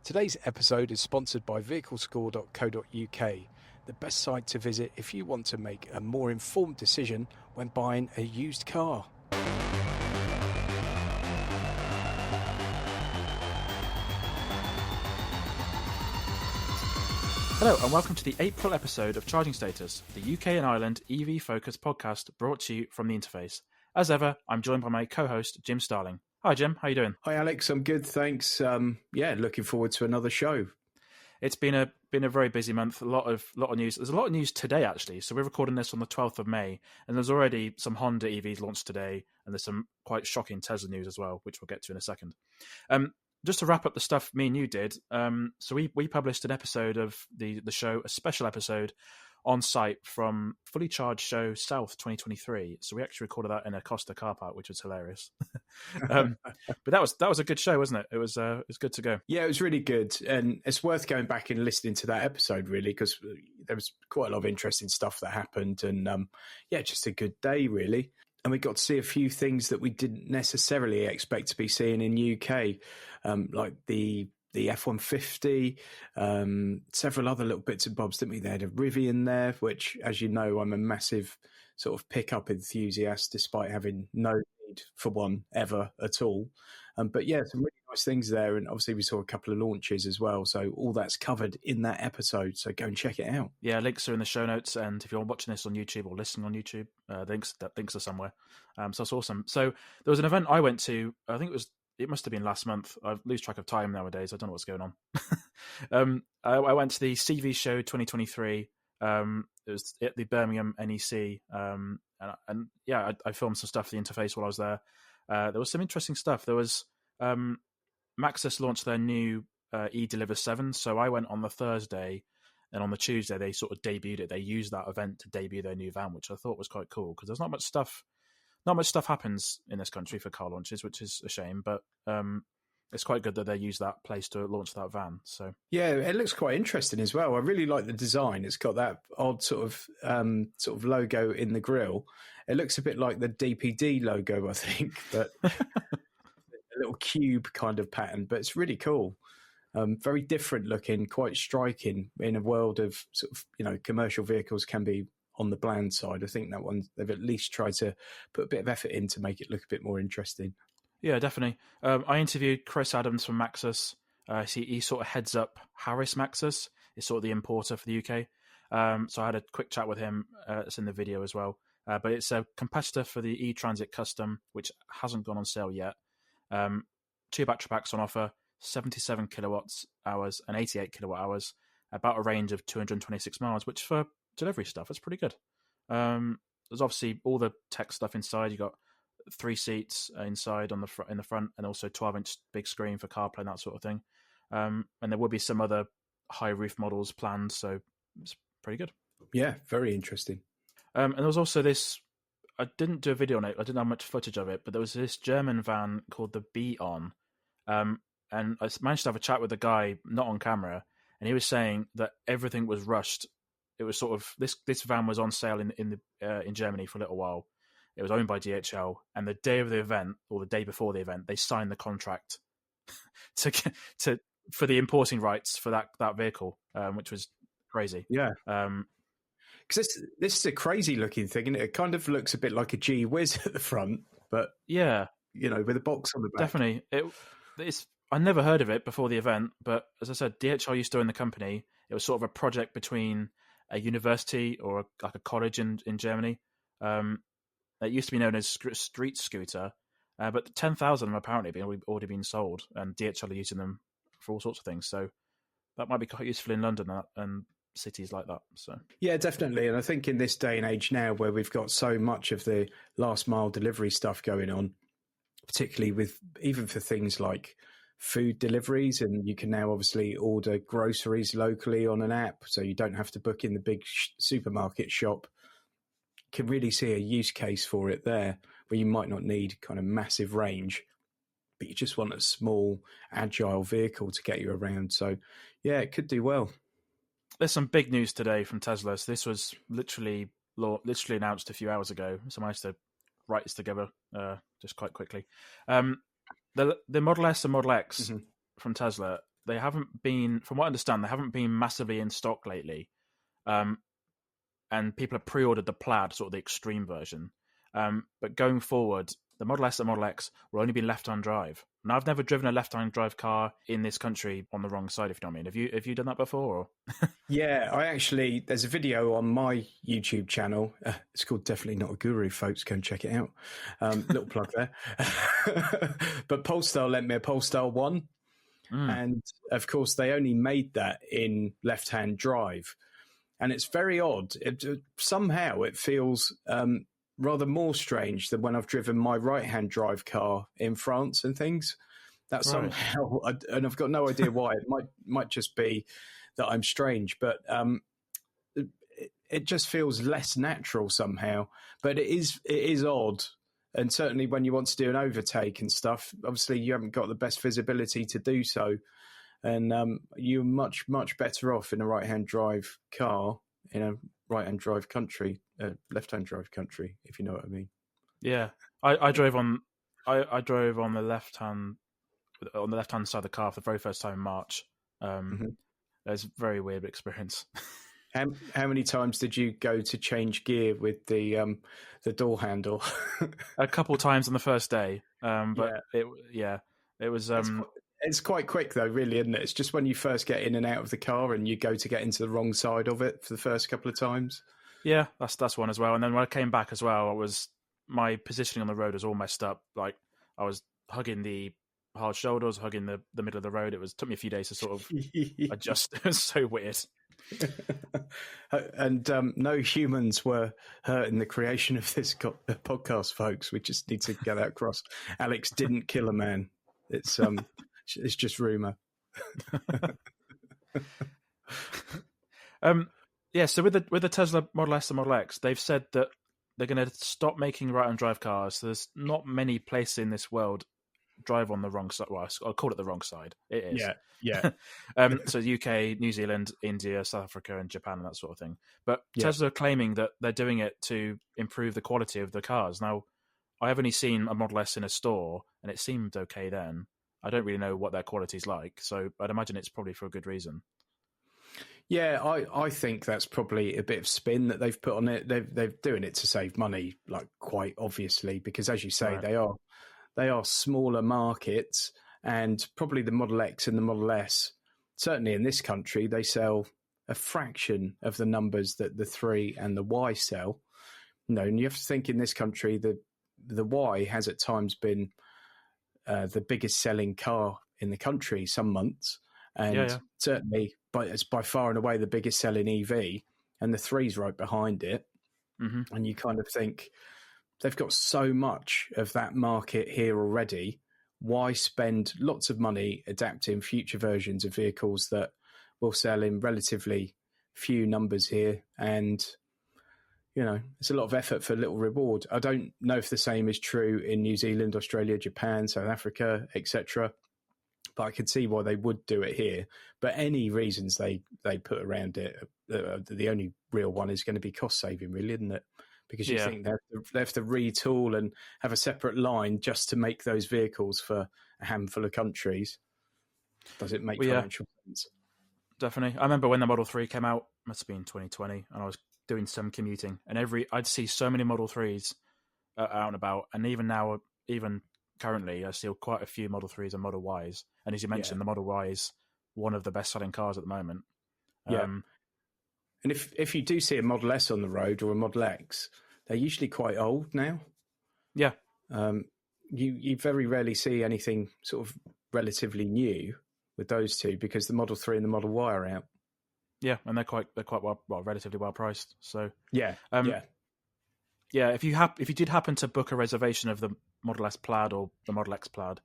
Today's episode is sponsored by vehiclescore.co.uk, the best site to visit if you want to make a more informed decision when buying a used car. Hello and welcome to the April episode of Charging Status, the UK and Ireland EV-focused podcast brought to you from The Interface. As ever, I'm joined by my co-host, Jim Starling. Hi Jim, how you doing? Hi Alex, I'm good, thanks. Looking forward to another show. It's been a very busy month, a lot of news. There's a lot of news today actually, so we're recording this on the 12th of May, and there's already some Honda EVs launched today, and there's some quite shocking Tesla news as well, which we'll get to in a second. Just to wrap up the stuff me and you did, so we published an episode of the show, a special episode on site from Fully Charged Show South 2023. So we actually recorded that in a Costa car park, which was hilarious. But that was a good show, wasn't it? It was good to go. Yeah, it was really good, and it's worth going back and listening to that episode really, because there was quite a lot of interesting stuff that happened, and just a good day really. And we got to see a few things that we didn't necessarily expect to be seeing in UK, like the F-150, several other little bits and bobs, didn't we? They had a Rivian there, which, as you know, I'm a massive sort of pickup enthusiast, despite having no need for one ever at all. But yeah, some really nice things there. And obviously we saw a couple of launches as well. So all that's covered in that episode. So go and check it out. Yeah, links are in the show notes. And if you're watching this on YouTube or listening on YouTube, links are somewhere. So that's awesome. So there was an event I went to, I think it must have been last month. I lose track of time nowadays. I don't know what's going on. I went to the CV Show 2023. It was at the Birmingham NEC. I filmed some stuff for The Interface while I was there. There was some interesting stuff. There was Maxus launched their new eDeliver 7. So I went on the Thursday, and on the Tuesday they sort of debuted it. They used that event to debut their new van, which I thought was quite cool because there's not much stuff happens in this country for car launches, which is a shame, but it's quite good that they use that place to launch that van. So yeah, it looks quite interesting as well. I really like the design. It's got that odd sort of logo in the grille. It looks a bit like the DPD logo, I think, but a little cube kind of pattern, but it's really cool. Very different looking, quite striking in a world of sort of, commercial vehicles can be on the bland side. I think that one, they've at least tried to put a bit of effort in to make it look a bit more interesting. Yeah, definitely. I interviewed Chris Adams from Maxus. He sort of heads up Harris Maxus. Is sort of the importer for the UK. So I had a quick chat with him. It's in the video as well. But it's a competitor for the E-Transit Custom, which hasn't gone on sale yet. 2 battery packs on offer, 77 kilowatt hours and 88 kilowatt hours, about a range of 226 miles, which for delivery stuff, it's pretty good. There's obviously all the tech stuff inside. You got 3 seats inside in the front, and also 12-inch big screen for CarPlay and that sort of thing. And there will be some other high roof models planned, so it's pretty good. Yeah, very interesting. And there was also this. I didn't do a video on it. I didn't have much footage of it, but there was this German van called the Be-On, and I managed to have a chat with the guy, not on camera, and he was saying that everything was rushed. It was sort of this van was on sale in Germany for a little while. It was owned by DHL, and the day of the event, or the day before the event, they signed the contract for the importing rights for that vehicle, which was crazy. Yeah, because this is a crazy looking thing, and it kind of looks a bit like a G Whiz at the front, but yeah, with a box on the back. Definitely, it's. I never heard of it before the event, but as I said, DHL used to own the company. It was sort of a project between a university or like a college in Germany. It used to be known as Street Scooter, but 10,000 of them apparently have already been sold, and DHL are using them for all sorts of things. So that might be quite useful in London and cities like that. So yeah, definitely. And I think in this day and age now, where we've got so much of the last mile delivery stuff going on, particularly even for things like food deliveries, and you can now obviously order groceries locally on an app, so you don't have to book in the big supermarket shop. Can really see a use case for it there, where you might not need kind of massive range, but you just want a small, agile vehicle to get you around. So yeah, it could do well. There's some big news today from Tesla. So this was literally announced a few hours ago, so I managed to write this together just quite quickly. The Model S and Model X from Tesla they haven't been, from what I understand, they haven't been massively in stock lately. And people have pre-ordered the Plaid, sort of the extreme version. But going forward, the Model S and Model X will only be left-hand drive. Now, I've never driven a left-hand drive car in this country on the wrong side, if you know what I mean. Have you done that before? Or? Yeah, there's a video on my YouTube channel. It's called Definitely Not a Guru, folks. Go and check it out. Little plug there. But Polestar lent me a Polestar 1. And, of course, they only made that in left-hand drive. And it's very odd. Somehow it feels rather more strange than when I've driven my right-hand drive car in France and things. That somehow, and I've got no idea why. It might just be that I'm strange, but it just feels less natural somehow. But it is odd. And certainly when you want to do an overtake and stuff, obviously you haven't got the best visibility to do so. And you're much, much better off in a right-hand drive car in a right-hand drive country, left-hand drive country, if you know what I mean. Yeah, I drove on the left-hand side of the car for the very first time in March. It was a very weird experience. How many times did you go to change gear with the door handle? A couple times on the first day, but it was. It's quite quick though, really, isn't it? It's just when you first get in and out of the car and you go to get into the wrong side of it for the first couple of times. Yeah, that's one as well. And then when I came back as well, my positioning on the road was all messed up. Like I was hugging the hard shoulders, hugging the middle of the road. Took me a few days to sort of adjust. It was so weird. And no humans were hurt in the creation of this podcast, folks. We just need to get that across. Alex didn't kill a man. It's just rumor. So with the Tesla Model S and Model X, they've said that they're going to stop making right-hand drive cars. So there's not many places in this world drive on the wrong side. Well, I'll call it the wrong side. It is. Yeah. So UK, New Zealand, India, South Africa, and Japan, and that sort of thing. But Tesla are claiming that they're doing it to improve the quality of the cars. Now, I have only seen a Model S in a store, and it seemed okay then. I don't really know what their quality's like, so I'd imagine it's probably for a good reason. Yeah, I think that's probably a bit of spin that they've put on it. They're doing it to save money, like quite obviously, because as you say, they are smaller markets, and probably the Model X and the Model S, certainly in this country, they sell a fraction of the numbers that the 3 and the Y sell. And you have to think in this country the Y has at times been the biggest selling car in the country some months, and certainly it's by far and away the biggest selling EV, and the 3's right behind it. And you kind of think they've got so much of that market here already. Why spend lots of money adapting future versions of vehicles that will sell in relatively few numbers here? And it's a lot of effort for little reward. I don't know if the same is true in New Zealand, Australia, Japan, South Africa, etc. But I could see why they would do it here. But any reasons they put around it, the only real one is going to be cost saving, really, isn't it? Because you think they have to retool and have a separate line just to make those vehicles for a handful of countries. Does it make financial sense? Definitely. I remember when the Model 3 came out, must have been 2020, and I was doing some commuting, and I'd see so many Model 3s out and about, and even now, even currently, I see quite a few Model 3s and Model Ys, and as you mentioned, the Model Y is one of the best-selling cars at the moment. And if you do see a Model S on the road or a Model X, they're usually quite old now. Yeah. You very rarely see anything sort of relatively new with those two, because the Model 3 and the Model Y are out. Yeah, and they're quite relatively well priced. So yeah. If you did happen to book a reservation of the Model S Plaid or the Model X Plaid,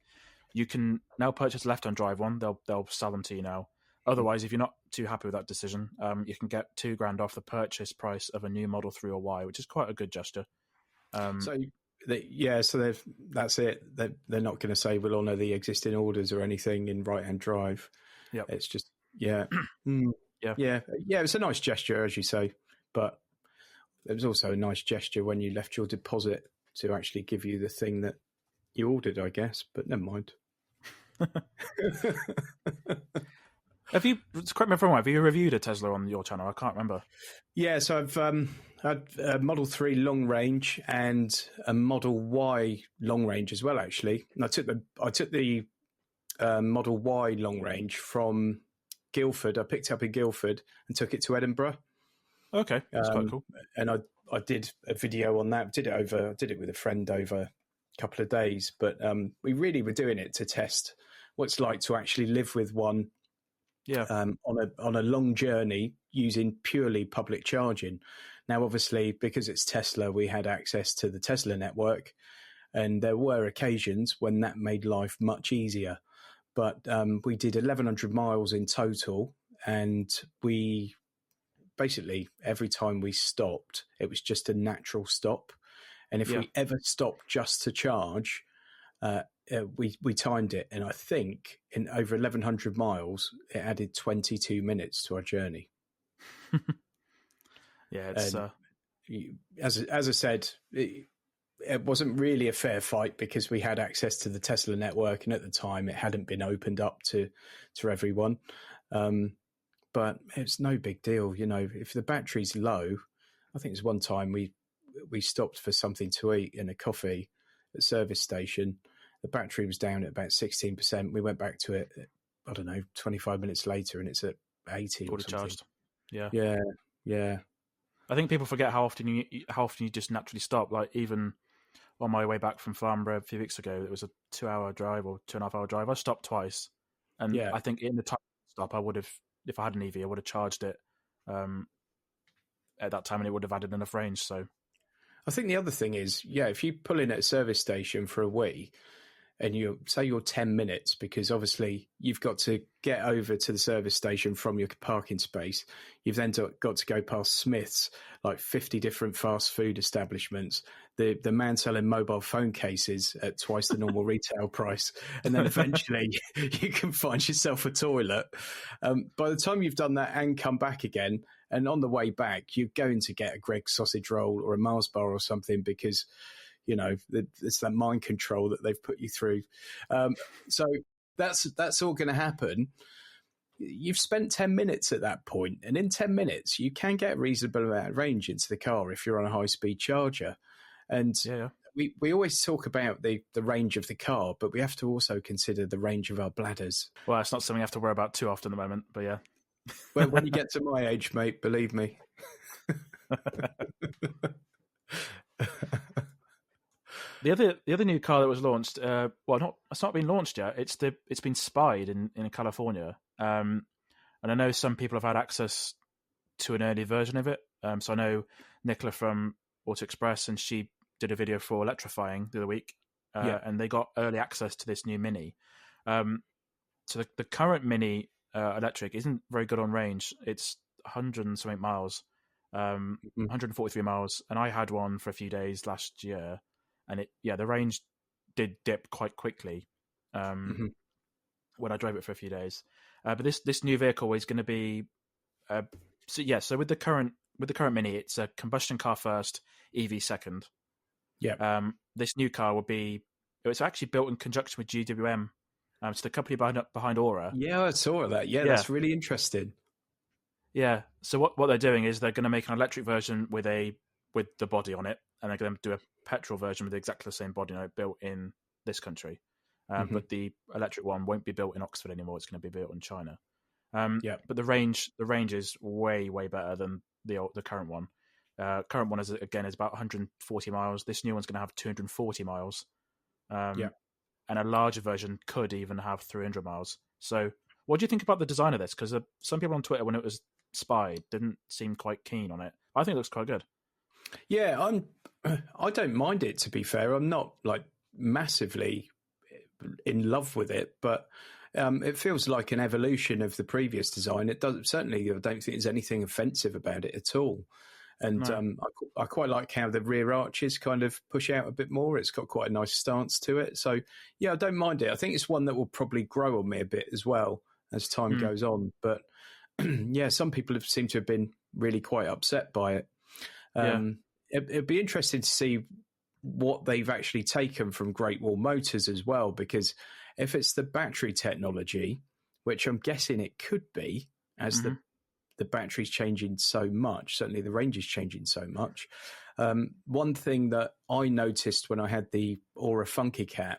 you can now purchase a left-hand drive one. They'll sell them to you now. Otherwise, if you're not too happy with that decision, you can get $2,000 off the purchase price of a new Model 3 or Y, which is quite a good gesture. So that's it. They're not going to say we'll honour the existing orders or anything in right-hand drive. Yeah, it's just it's a nice gesture, as you say, but it was also a nice gesture when you left your deposit to actually give you the thing that you ordered, I guess. But never mind. Have you? Correct me if I'm wrong. Have you reviewed a Tesla on your channel? I can't remember. Yeah, so I've had a Model 3 long range and a Model Y long range as well, actually. And I took the Model Y long range from Guildford. I picked it up in Guildford and took it to Edinburgh. Okay, that's quite cool. And I did a video on that. I did it with a friend over a couple of days, but we really were doing it to test what it's like to actually live with one. Yeah. On a long journey using purely public charging. Now, obviously, because it's Tesla, we had access to the Tesla network, and there were occasions when that made life much easier. But we did 1,100 miles in total, and we basically, every time we stopped, it was just a natural stop. And if we ever stopped just to charge, we timed it, and I think in over 1,100 miles, it added 22 minutes to our journey. Yeah, it's as I said, it wasn't really a fair fight because we had access to the Tesla network, and at the time, it hadn't been opened up to everyone. But it's no big deal, you know. If the battery's low, I think there's one time we stopped for something to eat and a coffee at a service station. The battery was down at about 16%. We went back to it, I don't know, 25 minutes later, and it's at 80 or something. Charged. Yeah. I think people forget how often you just naturally stop. Like even on my way back from Farnborough a few weeks ago, it was a 2-hour drive or 2.5-hour drive. I stopped twice, and I think in the time stop, I would have, if I had an EV, I would have charged it at that time, and it would have added enough range. So, I think the other thing is, if you pull in at a service station for a wee, and you say you're 10 minutes, because obviously you've got to get over to the service station from your parking space. You've then got to go past Smith's, like 50 different fast food establishments, the man selling mobile phone cases at twice the normal retail price. And then eventually you can find yourself a toilet. By the time you've done that and come back again, and on the way back, you're going to get a Greggs sausage roll or a Mars bar or something, because you know, it's that mind control that they've put you through. So that's all going to happen. You've spent 10 minutes at that point, and in 10 minutes, you can get a reasonable amount of range into the car if you're on a high-speed charger. And we always talk about the range of the car, but we have to also consider the range of our bladders. Well, it's not something I have to worry about too often at the moment, but yeah. Well, when you get to my age, mate, believe me. The other new car that was launched, it's not been launched yet. It's been spied in California, and I know some people have had access to an early version of it. So I know Nicola from Auto Express, and she did a video for Electrifying the other week, and they got early access to this new Mini. So the current Mini electric isn't very good on range. It's 100 and something miles, 143 miles, and I had one for a few days last year. And the range did dip quite quickly when I drove it for a few days. But this new vehicle is going to be so with the current Mini, it's a combustion car first, EV second. Yeah. This new car it's actually built in conjunction with GWM, so the company behind Aura. Yeah, I saw that. Yeah, that's really interesting. Yeah. So what they're doing is they're going to make an electric version with the body on it, and they're going to do a petrol version with exactly the same body on it built in this country. But the electric one won't be built in Oxford anymore. It's going to be built in China. But the range is way, way better than the current one. Current one is about 140 miles. This new one's going to have 240 miles. And a larger version could even have 300 miles. So what do you think about the design of this? Because some people on Twitter, when it was spied, didn't seem quite keen on it. I think it looks quite good. Yeah, I don't mind it, to be fair. I'm not like massively in love with it, but it feels like an evolution of the previous design. It doesn't, certainly, I don't think there's anything offensive about it at all. And no. I quite like how the rear arches kind of push out a bit more. It's got quite a nice stance to it. So, yeah, I don't mind it. I think it's one that will probably grow on me a bit as well as time goes on. But, yeah, some people seem to have been really quite upset by it. It'd be interesting to see what they've actually taken from Great Wall Motors as well, because if it's the battery technology, which I'm guessing it could be as the battery's changing so much. Certainly the range is changing so much. One thing that I noticed when I had the Aura Funky Cat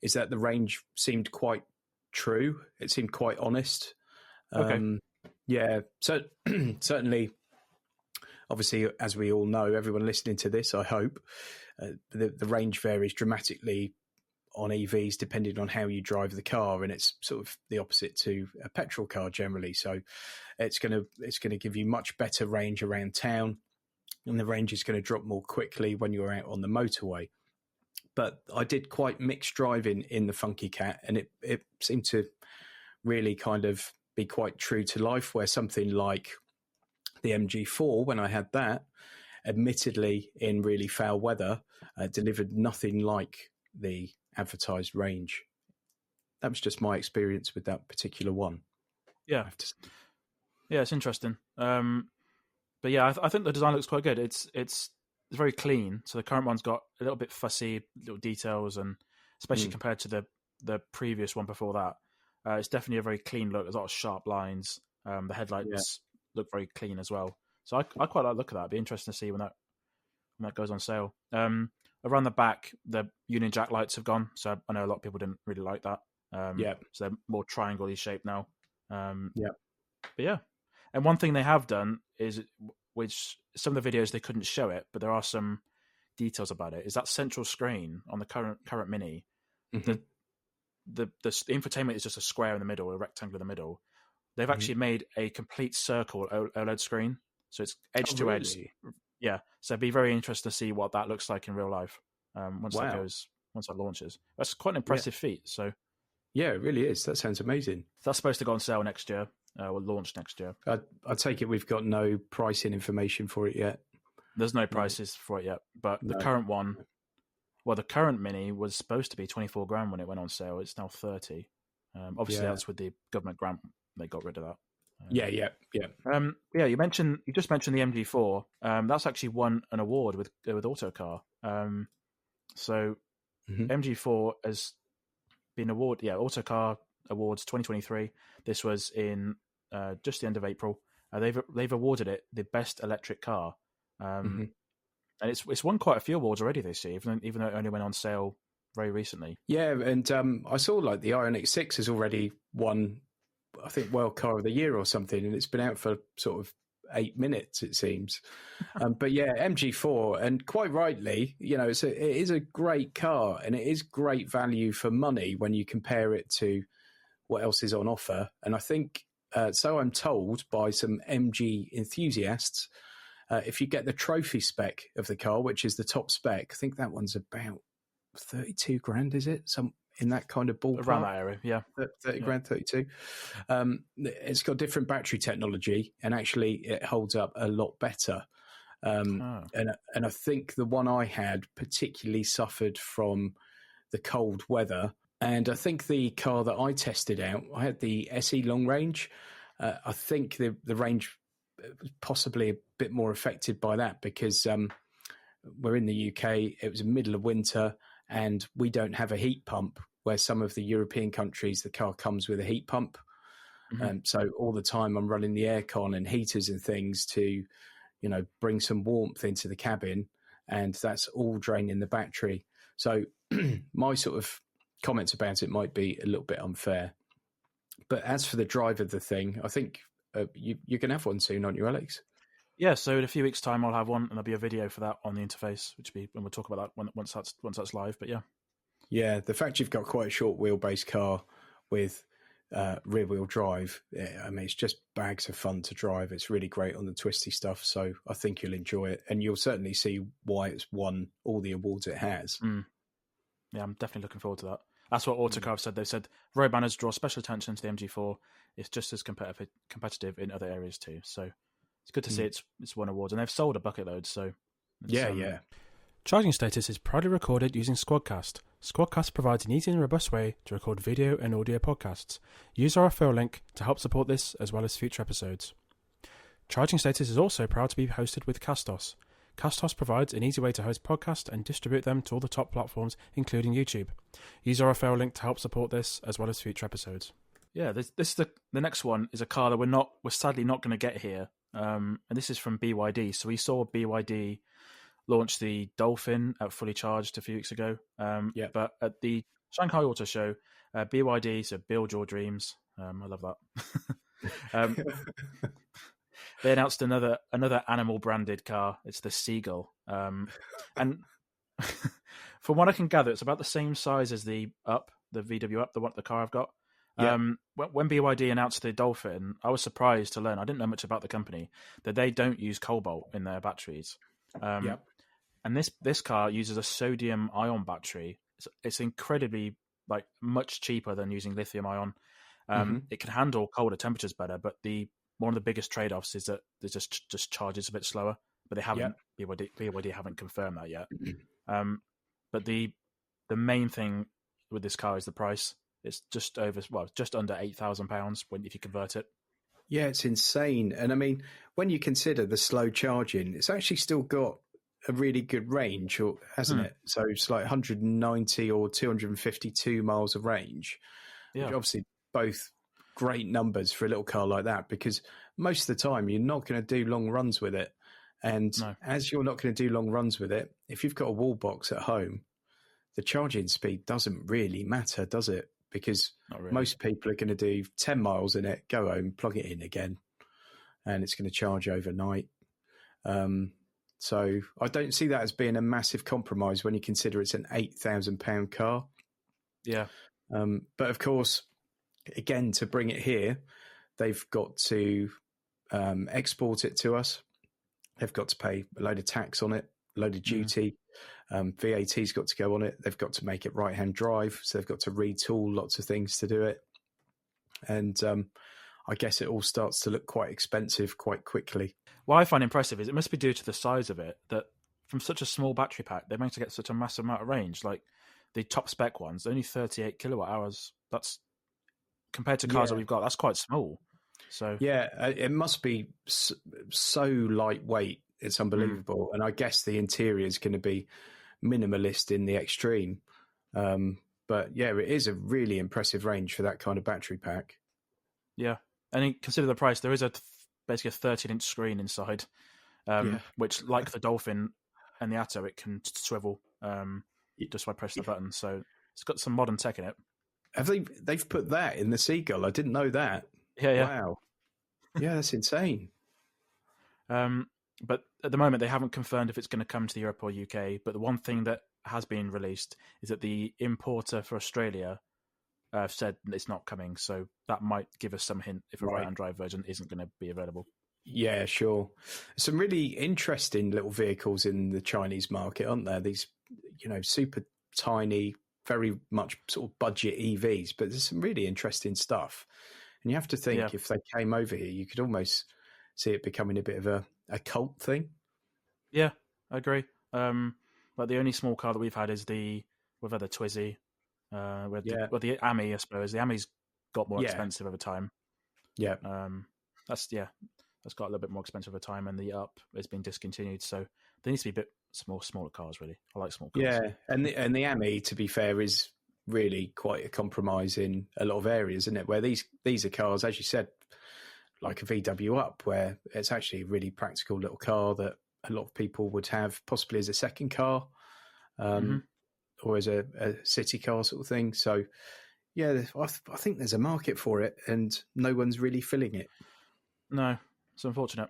is that the range seemed quite true. It seemed quite honest. Okay. Yeah, so certainly, obviously, as we all know, everyone listening to this, I hope, the range varies dramatically on EVs depending on how you drive the car, and it's sort of the opposite to a petrol car generally. So it's going to give you much better range around town, and the range is going to drop more quickly when you're out on the motorway. But I did quite mixed driving in the Funky Cat, and it seemed to really kind of be quite true to life, where something like the MG4, when I had that, admittedly in really foul weather, delivered nothing like the advertised range. That was just my experience with that particular one. Yeah. Yeah, it's interesting. But yeah, I think the design looks quite good. It's very clean. So the current one's got a little bit fussy little details, and especially compared to the previous one before that, it's definitely a very clean look. There's a lot of sharp lines. The headlights look very clean as well. So I quite like the look of that. It'd be interesting to see when that goes on sale. Around the back, the Union Jack lights have gone. So I know a lot of people didn't really like that. So they're more triangle-y shaped now. But yeah. And one thing they have done is, which some of the videos they couldn't show it, but there are some details about it, is that central screen on the current Mini. The infotainment is just a square in the middle, a rectangle in the middle. They've actually made a complete circle OLED screen, so it's edge to edge. Yeah, so it'd be very interesting to see what that looks like in real life once that launches. That's quite an impressive feat. So yeah, it really is. That sounds amazing. That's supposed to go on sale next year, or launch next year. I take it we've got no pricing information for it yet. There's no prices for it yet, but the current one, the current Mini was supposed to be 24 grand when it went on sale. It's now 30. Obviously, that's with the government grant. They got rid of that. Yeah. You just mentioned the MG4. That's actually won an award with Autocar. So MG4 has been awarded. Yeah, Autocar Awards 2023. This was in just the end of April. They've awarded it the best electric car, and it's won quite a few awards already this year, even though it only went on sale very recently. Yeah, and I saw like the Ioniq 6 has already won, I think, World Car of the Year or something, and it's been out for sort of 8 minutes, it seems. But yeah, MG4, and quite rightly, it is a great car, and it is great value for money when you compare it to what else is on offer. And I think, so I'm told by some MG enthusiasts, if you get the trophy spec of the car, which is the top spec, I think that one's about 32 grand, is it? Some in that kind of ballpark. Around that area, yeah. 30 grand, 32. It's got different battery technology, and actually it holds up a lot better. And I think the one I had particularly suffered from the cold weather. And I think the car that I tested out, I had the SE Long Range. I think the range was possibly a bit more affected by that because we're in the UK, it was the middle of winter, and we don't have a heat pump, where some of the European countries, the car comes with a heat pump. So all the time I'm running the aircon and heaters and things to, bring some warmth into the cabin, and that's all draining the battery. So my sort of comments about it might be a little bit unfair. But as for the drive of the thing, I think you're going to have one soon, aren't you, Alex? Yeah, so in a few weeks' time I'll have one, and there'll be a video for that on the interface, which will be, and we'll talk about that once that's live. But yeah, the fact you've got quite a short wheelbase car with rear wheel drive, I mean, it's just bags of fun to drive. It's really great on the twisty stuff, so I think you'll enjoy it, and you'll certainly see why it's won all the awards it has. Yeah, I'm definitely looking forward to that. That's what Autocar have said. They've said road manners draw special attention to the MG4. It's just as competitive in other areas too. So it's good to see it's won awards, and they've sold a bucket load. So yeah. Charging Status is proudly recorded using Squadcast. Squadcast provides an easy and robust way to record video and audio podcasts. Use our referral link to help support this as well as future episodes. Charging Status is also proud to be hosted with Castos. Castos provides an easy way to host podcasts and distribute them to all the top platforms, including YouTube. Use our referral link to help support this as well as future episodes. Yeah, this is the next one is a car that we're sadly not going to get here. And this is from BYD. So we saw BYD launch the Dolphin at Fully Charged a few weeks ago. But at the Shanghai Auto Show, BYD, so Build Your Dreams. I love that. They announced another animal branded car. It's the Seagull. And from what I can gather, it's about the same size as the VW Up, the car I've got. Yeah. When BYD announced the Dolphin, I was surprised to learn, I didn't know much about the company, that they don't use cobalt in their batteries. And this car uses a sodium-ion battery. It's incredibly, much cheaper than using lithium-ion. It can handle colder temperatures better, but one of the biggest trade-offs is that it just charges a bit slower. But they haven't BYD haven't confirmed that yet. But the main thing with this car is the price. It's just under £8,000 if you convert it. Yeah, it's insane. And I mean, when you consider the slow charging, it's actually still got a really good range, hasn't it? So it's like 190 or 252 miles of range. Yeah. Which obviously both great numbers for a little car like that, because most of the time you're not going to do long runs with it. And as you're not going to do long runs with it, if you've got a wall box at home, the charging speed doesn't really matter, does it? Because most people are going to do 10 miles in it, go home, plug it in again, and it's going to charge overnight. So I don't see that as being a massive compromise when you consider it's an £8,000 car. Yeah. But of course, again, to bring it here, they've got to export it to us. They've got to pay a load of tax on it, a load of duty. VAT's got to go on it. They've got to make it right-hand drive, so they've got to retool lots of things to do it. And I guess it all starts to look quite expensive quite quickly. What I find impressive is it must be due to the size of it that from such a small battery pack, they managed to get such a massive amount of range. Like the top spec ones, only 38 kilowatt hours. That's compared to cars that we've got, that's quite small. So yeah, it must be so lightweight. It's unbelievable. And I guess the interior is going to be minimalist in the extreme. But yeah, it is a really impressive range for that kind of battery pack. Yeah. And consider the price. There is basically a 13-inch screen inside, which, like the Dolphin and the Atto, it can swivel just by pressing the button. So it's got some modern tech in it. They've put that in the Seagull? I didn't know that. Yeah. Wow. Yeah, that's insane. But at the moment, they haven't confirmed if it's going to come to the Europe or UK. But the one thing that has been released is that the importer for Australia said it's not coming. So that might give us some hint if a right-hand drive version isn't going to be available. Yeah, sure. Some really interesting little vehicles in the Chinese market, aren't there? These, super tiny, very much sort of budget EVs, but there's some really interesting stuff. And you have to think if they came over here, you could almost see it becoming a bit of a cult thing. Yeah, I agree. But the only small car that we've had is we've had the Twizy. The Ami, I suppose. The Ami's got more expensive over time. Yeah. That's got a little bit more expensive over time, and the Up has been discontinued. So there needs to be a bit smaller cars, really. I like small cars. Yeah, and the Ami, to be fair, is really quite a compromise in a lot of areas, isn't it? Where these are cars, as you said, like a VW Up, where it's actually a really practical little car that a lot of people would have possibly as a second car, or as a city car sort of thing. So, yeah, I think there's a market for it, and no one's really filling it. No, it's unfortunate.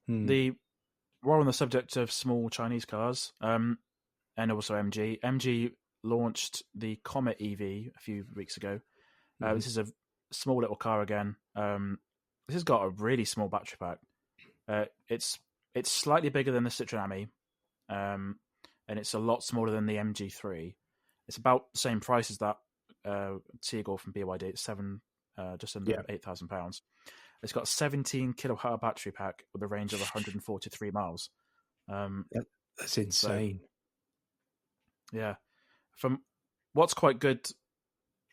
We're on the subject of small Chinese cars, and also MG. MG launched the Comet EV a few weeks ago. This is a small little car again. This has got a really small battery pack. It's slightly bigger than the Citroen Ami, and it's a lot smaller than the MG3. It's about the same price as that Seagull from BYD. It's just under £8,000. It's got a 17 kilowatt battery pack with a range of 143 miles. That's insane. Yeah. From what's quite good,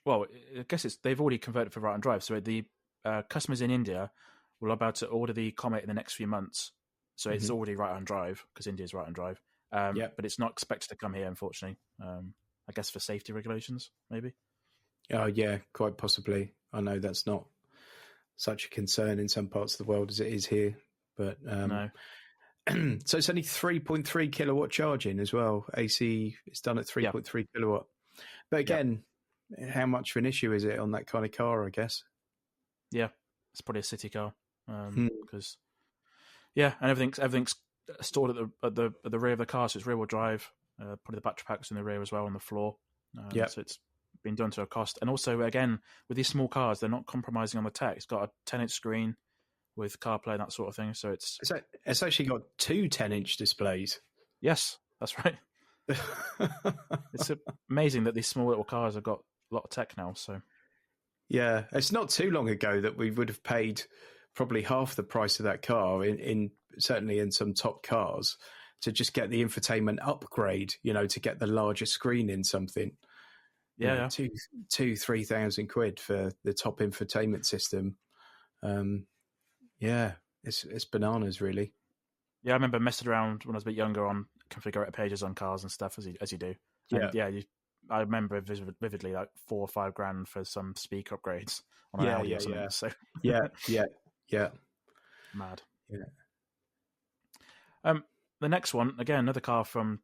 well, I guess they've already converted for right-hand drive. So the customers in India will about to order the Comet in the next few months. So it's already right-hand drive because India's right-hand drive. But it's not expected to come here, unfortunately. I guess for safety regulations, maybe. Oh, yeah, quite possibly. I know that's not such a concern in some parts of the world as it is here. But No. so it's only 3.3 kilowatt charging as well. AC is done at 3.3 kilowatt. But again, how much of an issue is it on that kind of car, I guess? Yeah, it's probably a city car because and everything's stored at the rear of the car, so it's rear wheel drive. Probably the battery pack's in the rear as well on the floor. So it's been done to a cost. And also, again, with these small cars, they're not compromising on the tech. It's got a 10-inch screen with CarPlay and that sort of thing. So it's actually got two 10-inch displays. Yes, that's right. It's amazing that these small little cars have got a lot of tech now. So yeah, it's not too long ago that we would have paid probably half the price of that car in certainly in some top cars to just get the infotainment upgrade, to get the larger screen in something. Yeah. 2,000-3,000 quid for the top infotainment system. It's bananas, really. Yeah, I remember messing around when I was a bit younger on configurator pages on cars and stuff, as you do. And I remember vividly like $4 or $5 grand for some speaker upgrades on an Audi or something. Yeah. So yeah. Mad. Yeah. The next one, again, another car from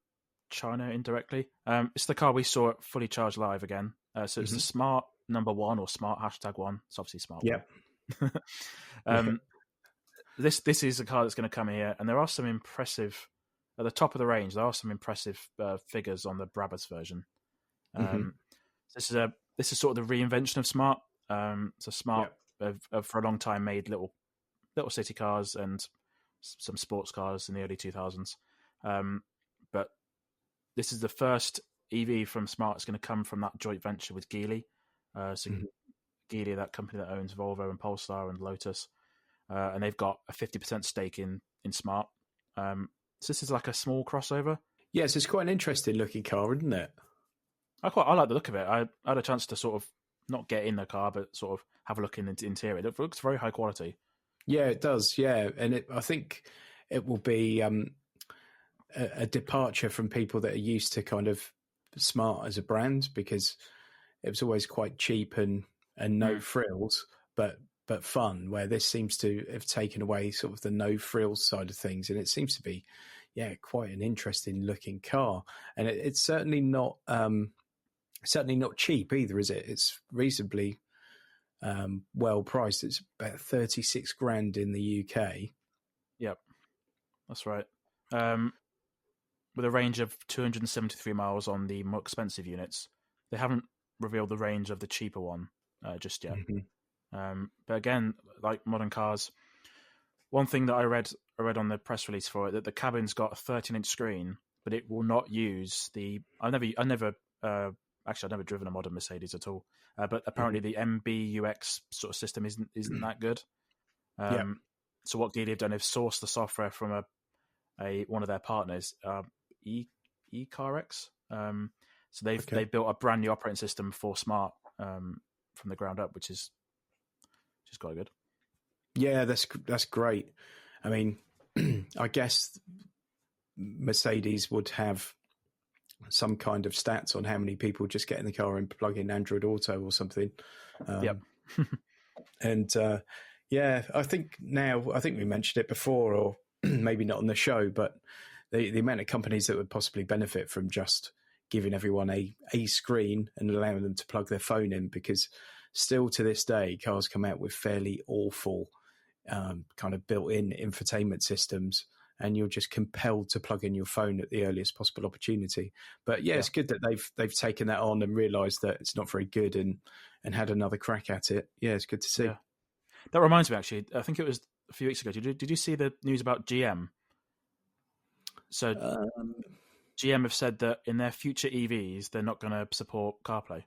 China indirectly. It's the car we saw at Fully Charged Live again. So it's the Smart #1 or Smart #1. It's obviously Smart. Yeah. This is a car that's going to come here, and there are some impressive at the top of the range. There are some impressive figures on the Brabus version. This is sort of the reinvention of Smart. So Smart for a long time made little city cars and some sports cars in the early 2000s. But this is the first EV from Smart that's going to come from that joint venture with Geely. Geely, that company that owns Volvo and Polestar and Lotus. And they've got a 50% stake in Smart. So this is like a small crossover. Yes, it's quite an interesting looking car, isn't it? I like the look of it. I had a chance to sort of not get in the car, but sort of have a look in the interior. It looks very high quality. Yeah, it does. Yeah, and I think it will be a departure from people that are used to kind of Smart as a brand, because it was always quite cheap and no frills, but fun. Where this seems to have taken away sort of the no frills side of things, and it seems to be quite an interesting looking car. And it's certainly not cheap either, is it? It's reasonably well priced. It's about 36 grand in the UK. Yep, that's right. With a range of 273 miles on the more expensive units. They haven't revealed the range of the cheaper one just yet. But again, like modern cars, one thing that I read on the press release for it, that the cabin's got a 13-inch screen, but it will not use the. I've never driven a modern Mercedes at all. But apparently the MBUX sort of system isn't that good. So what Geely have done is sourced the software from one of their partners, eCarX. So they built a brand new operating system for Smart from the ground up, which is quite good. Yeah, that's great. I mean, I guess Mercedes would have some kind of stats on how many people just get in the car and plug in Android Auto or something. And I think we mentioned it before, or maybe not on the show, but the amount of companies that would possibly benefit from just giving everyone a screen and allowing them to plug their phone in, because still to this day, cars come out with fairly awful kind of built-in infotainment systems, and you're just compelled to plug in your phone at the earliest possible opportunity. But it's good that they've taken that on and realised that it's not very good and had another crack at it. Yeah, it's good to see. Yeah. That reminds me, actually, I think it was a few weeks ago. Did you see the news about GM? So GM have said that in their future EVs, they're not going to support CarPlay.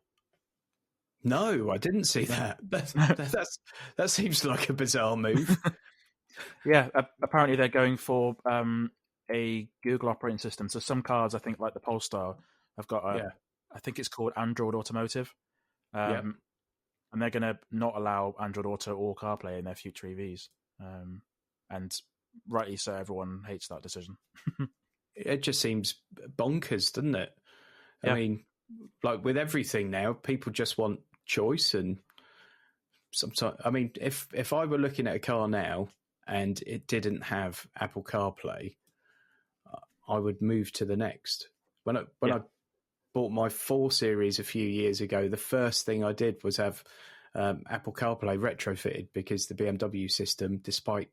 No, I didn't see that. That seems like a bizarre move. Yeah, apparently they're going for a Google operating system. So some cars, I think, like the Polestar, have got I think it's called Android Automotive. And they're going to not allow Android Auto or CarPlay in their future EVs. And rightly so, everyone hates that decision. It just seems bonkers, doesn't it? I mean, like with everything now, people just want choice, and sometimes, I mean, if I were looking at a car now and it didn't have Apple CarPlay, I would move to the next. When I bought my 4 Series a few years ago, the first thing I did was have Apple CarPlay retrofitted, because the BMW system, despite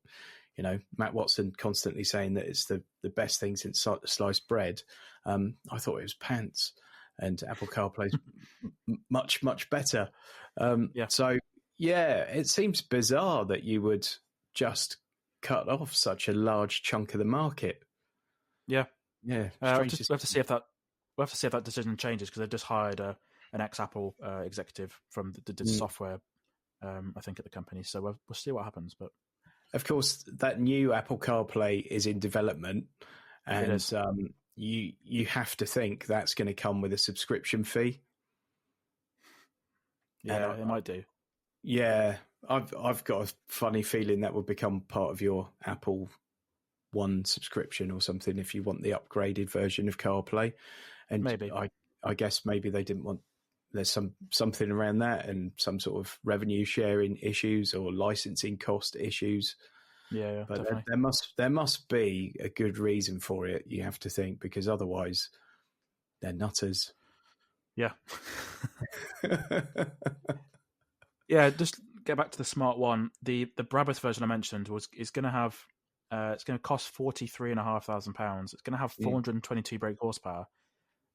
Matt Watson constantly saying that it's the best thing since sliced bread, I thought it was pants, and Apple CarPlay's much, much better. So yeah, it seems bizarre that you would just cut off such a large chunk of the market. Yeah. Yeah. We'll have to see if that decision changes, because they've just hired an ex-Apple executive from the software, I think, at the company. So we'll see what happens. But of course, that new Apple CarPlay is in development, and you have to think that's going to come with a subscription fee. Yeah, it might do. Yeah, I've got a funny feeling that will become part of your Apple One subscription or something if you want the upgraded version of CarPlay. And maybe I guess maybe they didn't want, there's something around that, and some sort of revenue sharing issues or licensing cost issues. Yeah, but definitely. there must be a good reason for it, you have to think, because otherwise they're nutters. Yeah. Yeah, just get back to the Smart One. The Brabus version I mentioned is going to have it's going to cost £43,500. It's going to have 422 brake horsepower,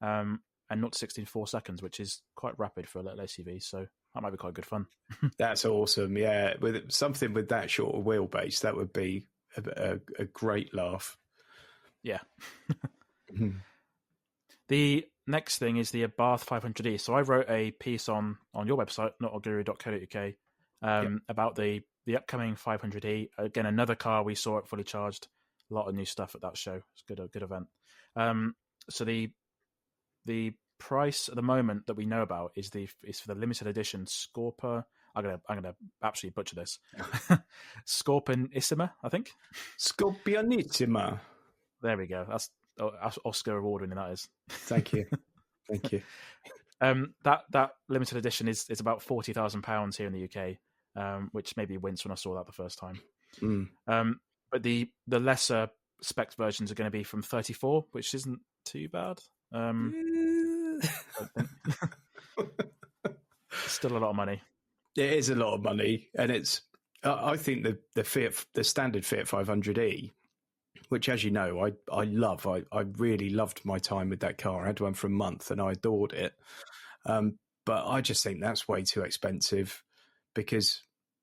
and 0 to 60 in 4 seconds, which is quite rapid for a little SUV. So that might be quite good fun. That's awesome. Yeah, with something with that short a wheelbase, that would be a great laugh. Yeah. The next thing is the Abarth 500e. So I wrote a piece on your website, notaguru.co.uk, about the upcoming 500e. Again, another car we saw it fully charged. A lot of new stuff at that show. It's a good event. So the price at the moment that we know about is for the limited edition Scorpa. I'm gonna absolutely butcher this. Scorpionissima, I think. Scorpionissima. There we go. That's Oscar award-winning, that is. Thank you. Thank you. That limited edition is about £40,000 here in the UK, which made me wince when I saw that the first time. But the lesser spec versions are going to be from 34, which isn't too bad. Still a lot of money. It is a lot of money, and it's. I think the standard Fiat 500e, which, as you know, I love. I really loved my time with that car. I had one for a month, and I adored it. But I just think that's way too expensive, because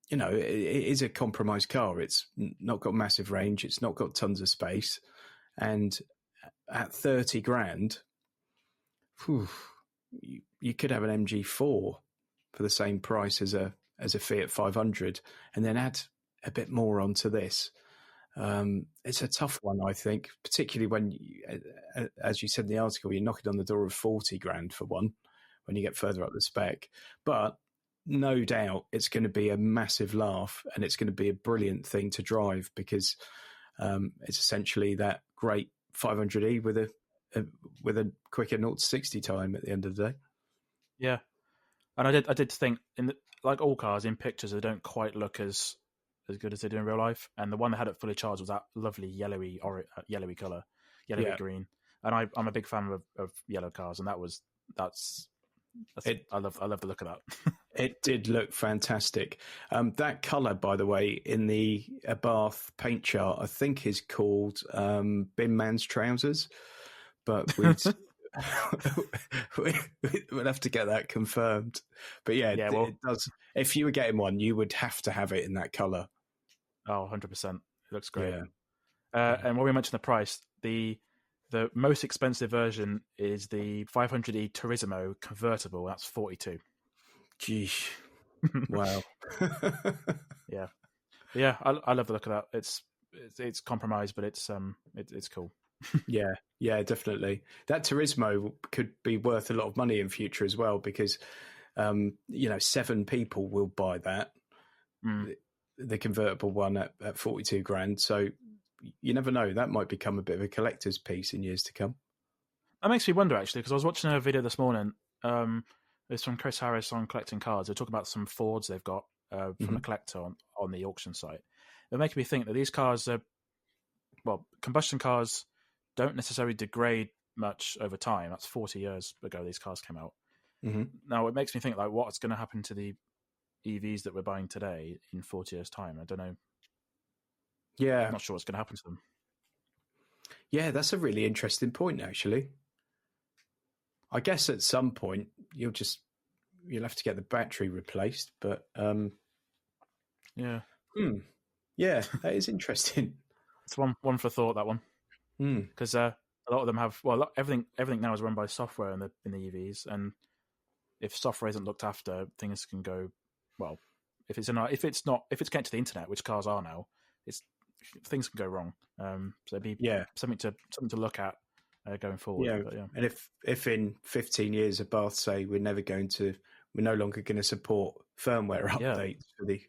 it is a compromised car. It's not got massive range. It's not got tons of space, and at 30 grand, you could have an MG4 for the same price as a Fiat 500, and then add a bit more onto this. It's a tough one, I think, particularly when, as you said in the article, you're knocking on the door of 40 grand for one when you get further up the spec. But no doubt it's going to be a massive laugh, and it's going to be a brilliant thing to drive, because it's essentially that great 500e with a quicker 0 to 60 time at the end of the day. Yeah, and I did think, like all cars, in pictures they don't quite look as good as they do in real life. And the one that had it fully charged was that lovely yellowy colour, green. And I'm a big fan of yellow cars, and that's it. I love the look of that. It did look fantastic. That colour, by the way, in the Abarth paint chart, I think is called Bin Man's Trousers, but we'll have to get that confirmed. But it does. If you were getting one, you would have to have it in that colour. Oh, 100%. It looks great. Yeah. And when we mentioned the price, the most expensive version is the 500e Turismo convertible. That's 42. Geesh. Wow. Yeah. I love the look of that. It's compromised, but it's cool. Yeah, definitely. That Turismo could be worth a lot of money in future as well, because 7 people will buy that. The convertible one at 42 grand. So you never know. That might become a bit of a collector's piece in years to come. That makes me wonder, actually, because I was watching a video this morning. It's from Chris Harris on Collecting Cars. They're talking about some Fords they've got, from a collector on the auction site. They're making me think that these cars are, well, combustion cars don't necessarily degrade much over time. That's 40 years ago these cars came out. Mm-hmm. Now it makes me think, like, what's going to happen to the EVs that we're buying today in 40 years' time? I don't know. Yeah. I'm not sure what's going to happen to them. Yeah, that's a really interesting point, actually. I guess at some point you'll have to get the battery replaced, but yeah, yeah, that is interesting. It's one for thought, that one, because a lot of them have, well, everything now is run by software in the EVs, and if software isn't looked after, things can go, well, if it's connected to the internet, which cars are now, things can go wrong. So it'd be something to look at going forward. Yeah. But, yeah. And if in 15 years a Bath say we're no longer going to support firmware updates for the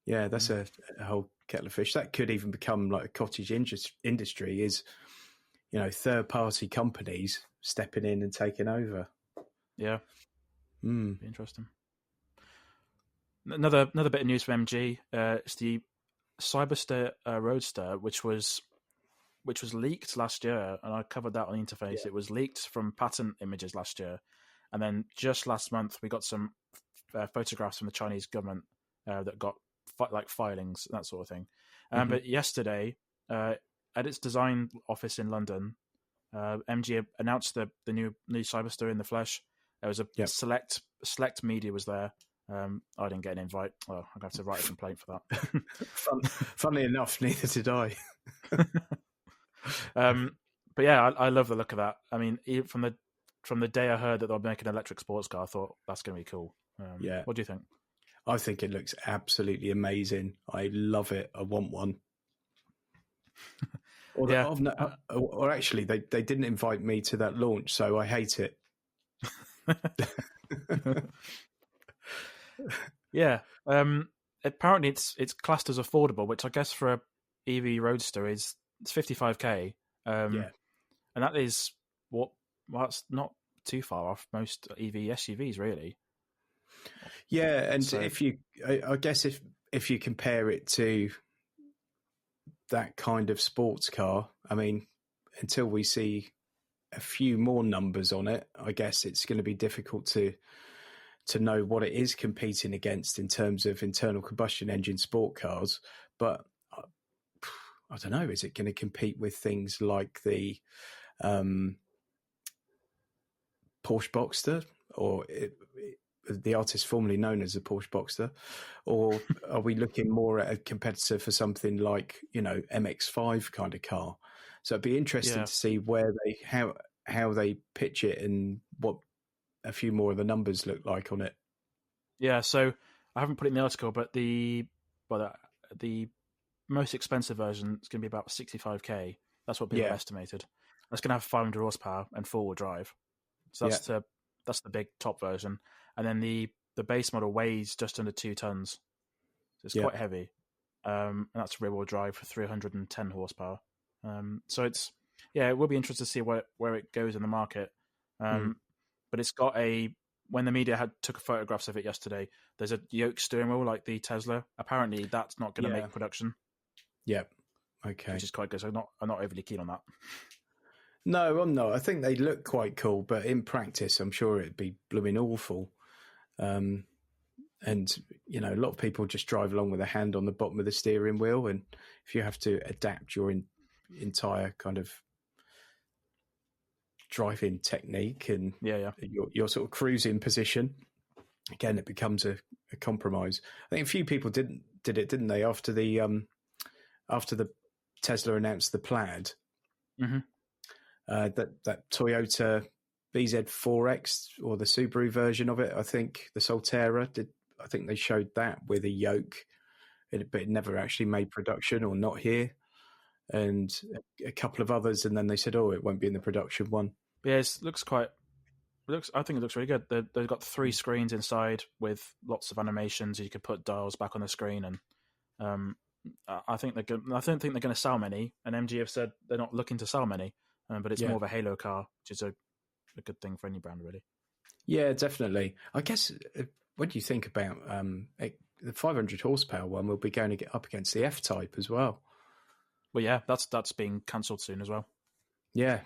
that's a whole kettle of fish. That could even become like a cottage industry, is, you know, third party companies stepping in and taking over. Yeah. Be interesting. Another bit of news from MG. It's the Cyberster Roadster, which was leaked last year, and I covered that on the interface. Yeah. It was leaked from patent images last year, and then just last month we got some photographs from the Chinese government that got filings, that sort of thing. But yesterday, at its design office in London, MG announced the new Cyberster in the flesh. There was a select media was there. I didn't get an invite. Oh, I'm going to have to write a complaint for that. Funnily enough, neither did I. But yeah, I love the look of that. I mean, from the day I heard that they were making an electric sports car, I thought that's going to be cool. What do you think? I think it looks absolutely amazing. I love it. I want one. Or actually, they didn't invite me to that launch, so I hate it. Yeah. Apparently, it's classed as affordable, which I guess for a EV Roadster it's 55k. And that is that's not too far off most EV SUVs, really. Yeah, and I guess if you compare it to that kind of sports car, I mean, until we see a few more numbers on it, I guess it's going to be difficult to know what it is competing against in terms of internal combustion engine sport cars. But I don't know, is it going to compete with things like the Porsche Boxster, or the artist formerly known as the Porsche Boxster, or are we looking more at a competitor for something like, you know, MX-5 kind of car? So it'd be interesting to see where how they pitch it and what a few more of the numbers look like on it. Yeah, so I haven't put it in the article, but the most expensive version is going to be about 65k. That's what people have estimated. That's going to have 500 horsepower and four-wheel drive. So that's the big top version. And then the base model weighs just under 2 tons. So it's quite heavy. And that's rear-wheel drive for 310 horsepower. So it will be interesting to see where it goes in the market. But it's got when the media took photographs of it yesterday, there's a yoke steering wheel like the Tesla. Apparently that's not going to make production. Yep. Okay. Which is quite good. So I'm not overly keen on that. No, I'm not. I think they look quite cool, but in practice, I'm sure it'd be blooming awful. And, you know, a lot of people just drive along with a hand on the bottom of the steering wheel. And if you have to adapt your entire kind of driving technique and your sort of cruising position, again, it becomes a compromise. I think a few people did it, didn't they? After the Tesla announced the Plaid, that Toyota BZ4X, or the Subaru version of it, I think the Solterra did. I think they showed that with a yoke, but it never actually made production, or not here, and a couple of others, and then they said, "Oh, it won't be in the production one." Yeah, I think it looks really good. They've got 3 screens inside with lots of animations. You could put dials back on the screen, and I don't think they're going to sell many. And MG have said they're not looking to sell many, but it's more of a halo car, which is a good thing for any brand, really. Yeah, definitely. I guess what do you think about the 500 horsepower one? Will be going to get up against the F-Type as well. Well, yeah, that's being cancelled soon as well. Yeah.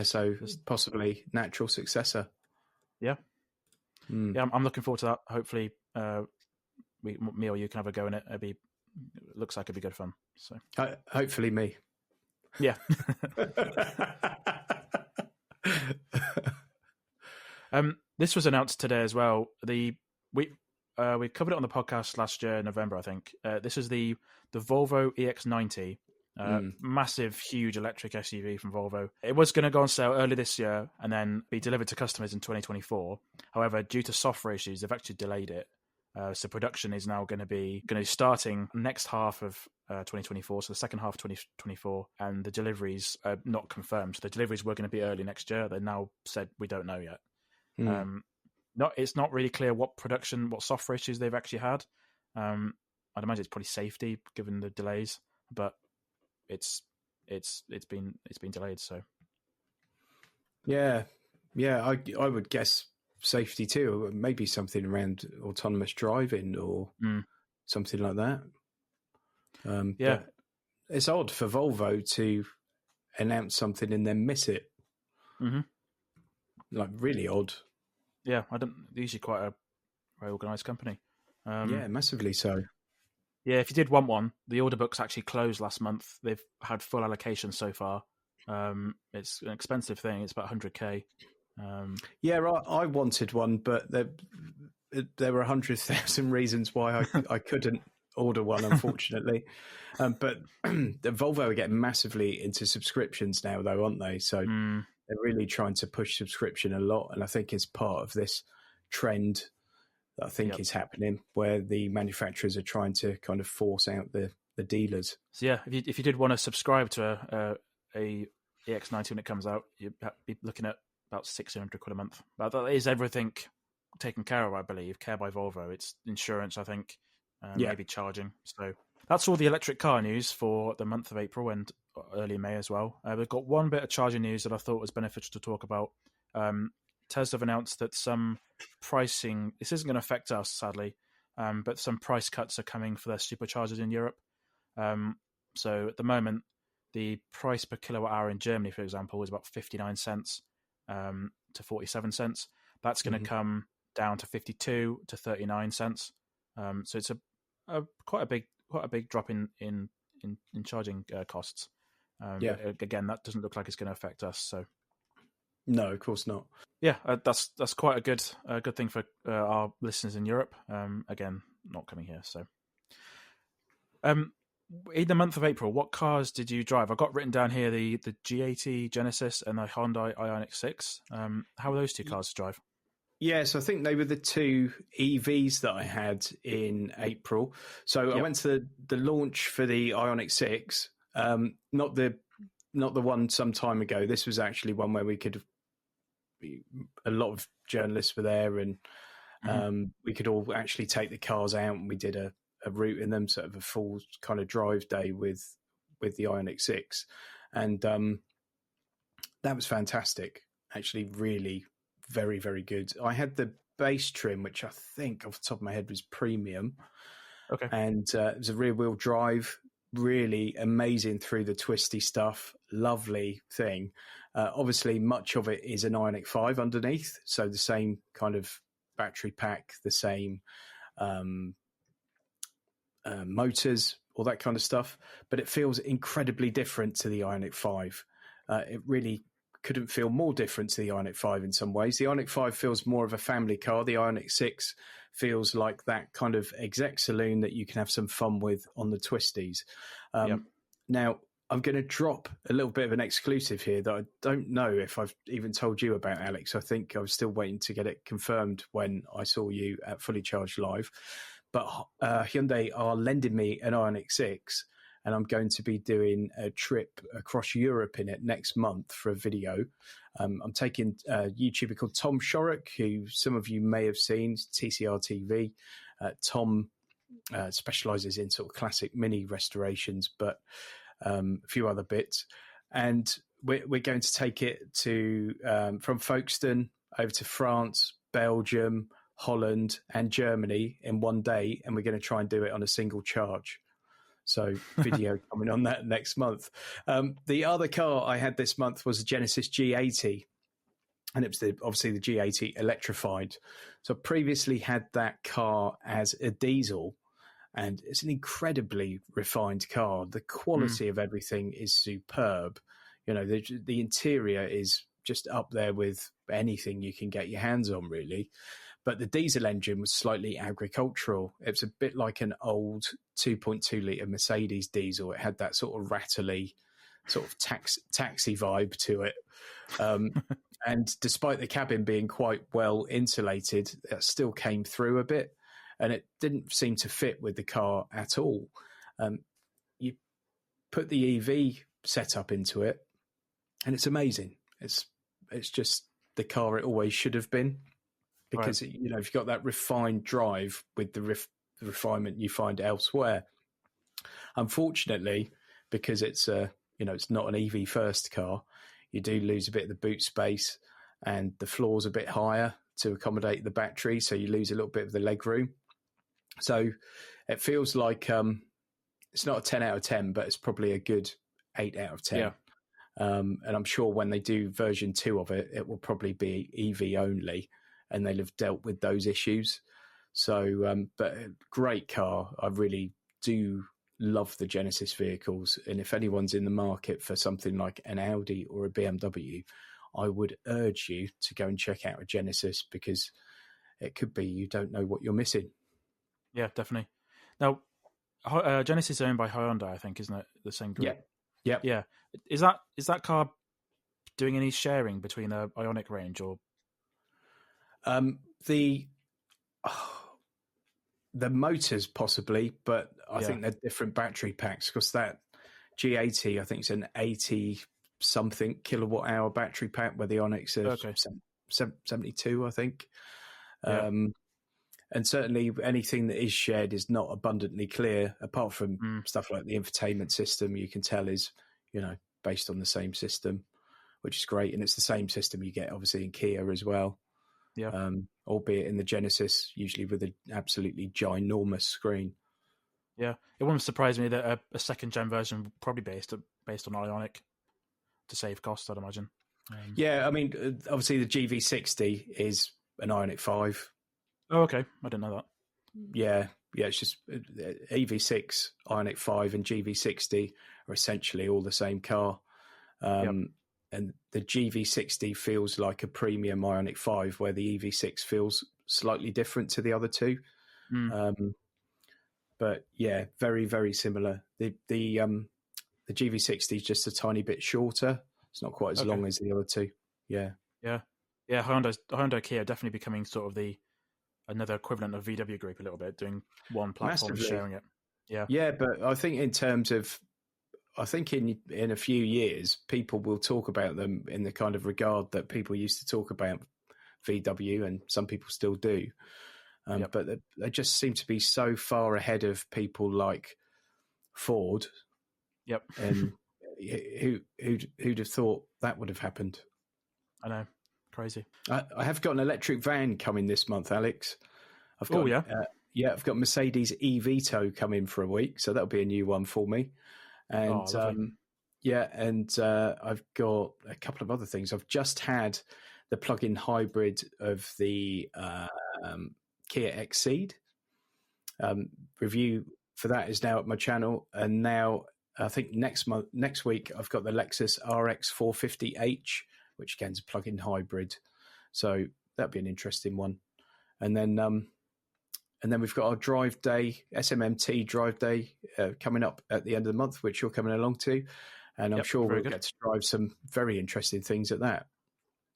So possibly natural successor. Yeah. Yeah, I'm looking forward to that. Hopefully, me or you can have a go in it. Looks like it'd be good fun. So hopefully me. Yeah. This was announced today as well. We covered it on the podcast last year in November, I think. This is the Volvo EX90. Massive, huge electric SUV from Volvo. It was going to go on sale early this year and then be delivered to customers in 2024. However, due to software issues, they've actually delayed it. So production is now going to be starting next half of 2024, so the second half of 2024, and the deliveries are not confirmed. So the deliveries were going to be early next year. They now said we don't know yet. It's not really clear what software issues they've actually had. I'd imagine it's probably safety given the delays, but it's been delayed. So yeah, I would guess safety too. Maybe something around autonomous driving or something like that. But it's odd for Volvo to announce something and then miss it. Like really odd. Yeah, they're usually quite a very organised company. Yeah, massively so. Yeah, if you did want one, the order book's actually closed last month. They've had full allocation so far. It's an expensive thing. It's about 100k. Yeah, I wanted one, but there were 100,000 reasons why I couldn't order one, unfortunately. But the Volvo are getting massively into subscriptions now, though, aren't they? So they're really trying to push subscription a lot, and I think it's part of this trend that I think is happening, where the manufacturers are trying to kind of force out the dealers. So yeah, if you did want to subscribe to a EX90 when it comes out, you'd be looking at about 600 quid a month. But that is everything taken care of, I believe. Care by Volvo. It's insurance, I think, maybe charging. So that's all the electric car news for the month of April and early May as well. We've got one bit of charging news that I thought was beneficial to talk about. Tesla have announced that some pricing, this isn't going to affect us, sadly, but some price cuts are coming for their superchargers in Europe. So at the moment, the price per kilowatt hour in Germany, for example, is about 59 cents to 47 cents. That's going to come down to 52 to 39 cents. So it's quite a big drop in charging costs. But again, that doesn't look like it's going to affect us. So no, of course not. Yeah, that's quite a good thing for our listeners in Europe. Again, not coming here. So, in the month of April, what cars did you drive? I got written down here the G80 Genesis and the Hyundai Ioniq 6. How were those two cars to drive? Yes, I think they were the two EVs that I had in April. So I went to the launch for the Ioniq 6, not the one some time ago. This was actually one where a lot of journalists were there, and we could all actually take the cars out, and we did a route in them, sort of a full kind of drive day with the Ioniq 6, and that was fantastic. Actually, really very, very good. I had the base trim, which I think off the top of my head was premium. Okay. And it was a rear wheel drive, really amazing through the twisty stuff. Lovely thing. Obviously, much of it is an Ioniq 5 underneath. So the same kind of battery pack, the same motors, all that kind of stuff. But it feels incredibly different to the Ioniq 5. It really couldn't feel more different to the Ioniq 5 in some ways. The Ioniq 5 feels more of a family car. The Ioniq 6 feels like that kind of exec saloon that you can have some fun with on the twisties. Now, I'm going to drop a little bit of an exclusive here that I don't know if I've even told you about, Alex. I think I was still waiting to get it confirmed when I saw you at Fully Charged Live. But Hyundai are lending me an Ioniq 6, and I'm going to be doing a trip across Europe in it next month for a video. I'm taking a YouTuber called Tom Shorrock, who some of you may have seen, TCR TV. Tom specialises in sort of classic mini restorations, but a few other bits. And we're going to take it to from Folkestone over to France, Belgium, Holland, and Germany in one day, and we're going to try and do it on a single charge. So video coming on that next month. The other car I had this month was a Genesis G80, and it was obviously the G80 electrified. So I previously had that car as a diesel, and it's an incredibly refined car. The quality of everything is superb. You know, the interior is just up there with anything you can get your hands on, really. But the diesel engine was slightly agricultural. It was a bit like an old 2.2 litre Mercedes diesel. It had that sort of rattly, sort of taxi vibe to it. And despite the cabin being quite well insulated, it still came through a bit. And it didn't seem to fit with the car at all. You put the EV setup into it, and it's amazing. It's just the car it always should have been, because right. You know, if you've got that refined drive with the refinement you find elsewhere. Unfortunately, because it's it's not an EV first car, you do lose a bit of the boot space, and the floor's a bit higher to accommodate the battery, so you lose a little bit of the leg room. So it feels like it's not a 10 out of 10, but it's probably a good 8 out of 10. Yeah. And I'm sure when they do version 2 of it, it will probably be EV only, and they'll have dealt with those issues. So, but great car. I really do love the Genesis vehicles. And if anyone's in the market for something like an Audi or a BMW, I would urge you to go and check out a Genesis, because it could be you don't know what you're missing. Yeah, definitely. Now, Genesis is owned by Hyundai, I think, isn't it? The same group. Yeah. Is that car doing any sharing between the Ioniq range, or the motors possibly, but I think they're different battery packs, because that G80 I think is an 80 something kilowatt hour battery pack, where the Ioniqs are 72, I think. Yeah. And certainly anything that is shared is not abundantly clear, apart from stuff like the infotainment system. You can tell is, based on the same system, which is great. And it's the same system you get obviously in Kia as well. Yeah. Albeit in the Genesis, usually with an absolutely ginormous screen. Yeah. It wouldn't surprise me that a second gen version would probably based on Ioniq to save cost, I'd imagine. Yeah. I mean, obviously the GV60 is an Ioniq 5. Oh, okay. I didn't know that. Yeah. It's just EV6, Ioniq 5 and GV60 are essentially all the same car. And the GV60 feels like a premium Ioniq 5, where the EV6 feels slightly different to the other two. But yeah, very, very similar. The GV60 is just a tiny bit shorter. It's not quite as long as the other two. Yeah. Hyundai Kia definitely becoming sort of another equivalent of VW Group a little bit, doing one platform and sharing it. Yeah, but I think in terms of, in a few years, people will talk about them in the kind of regard that people used to talk about VW, and some people still do. But they just seem to be so far ahead of people like Ford. Yep. And who'd have thought that would have happened? I know. Crazy. I have got an electric van coming this month, Alex. I've got Mercedes eVito coming for a week, so that'll be a new one for me. And I've got a couple of other things. I've just had the plug-in hybrid of the Kia Exceed. Review for that is now at my channel, and now I think next week I've got the Lexus RX 450h, which again is a plug-in hybrid. So that'd be an interesting one. And then we've got our drive day, SMMT drive day, coming up at the end of the month, which you're coming along to. And I'm sure we'll get to drive some very interesting things at that.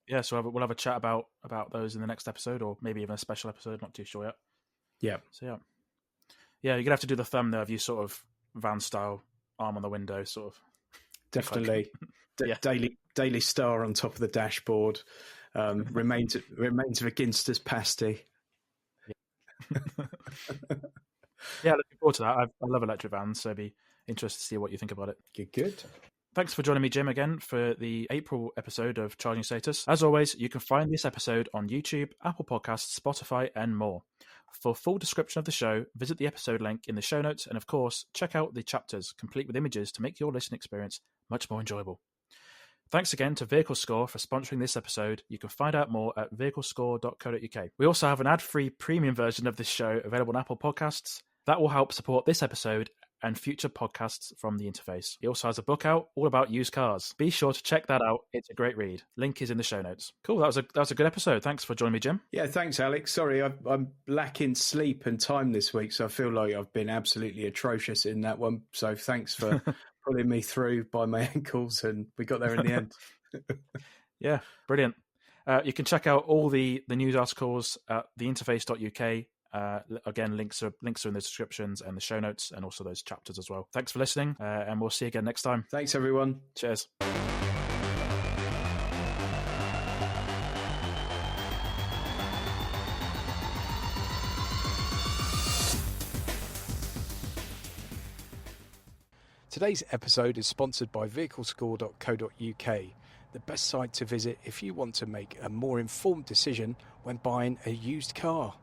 Yeah, so we'll have a chat about those in the next episode, or maybe even a special episode, not too sure yet. Yeah. So yeah, you're going to have to do the thumb there of you sort of van style, arm on the window sort of. Definitely. Daily Star on top of the dashboard. Remains of a Ginster's pasty. Yeah, looking forward to that. I love electric vans, so it'd be interested to see what you think about it. Good. Thanks for joining me, Jim, again for the April episode of Charging Status. As always, you can find this episode on YouTube, Apple Podcasts, Spotify, and more. For a full description of the show, visit the episode link in the show notes, and of course, check out the chapters, complete with images, to make your listening experience much more enjoyable. Thanks again to Vehicle Score for sponsoring this episode. You can find out more at vehiclescore.co.uk. We also have an ad-free premium version of this show available on Apple Podcasts. That will help support this episode and future podcasts from the interface. He also has a book out all about used cars. Be sure to check that out. It's a great read. Link is in the show notes. Cool. That was a good episode. Thanks for joining me, Jim. Yeah, thanks, Alex. Sorry, I'm lacking sleep and time this week, so I feel like I've been absolutely atrocious in that one. So thanks for pulling me through by my ankles, and we got there in the end. Yeah, brilliant. You can check out all the news articles at theinterface.uk. Again, links are in the descriptions and the show notes, and also those chapters as well. Thanks for listening, and we'll see you again next time. Thanks, everyone. Cheers. Today's episode is sponsored by vehiclescore.co.uk, the best site to visit if you want to make a more informed decision when buying a used car.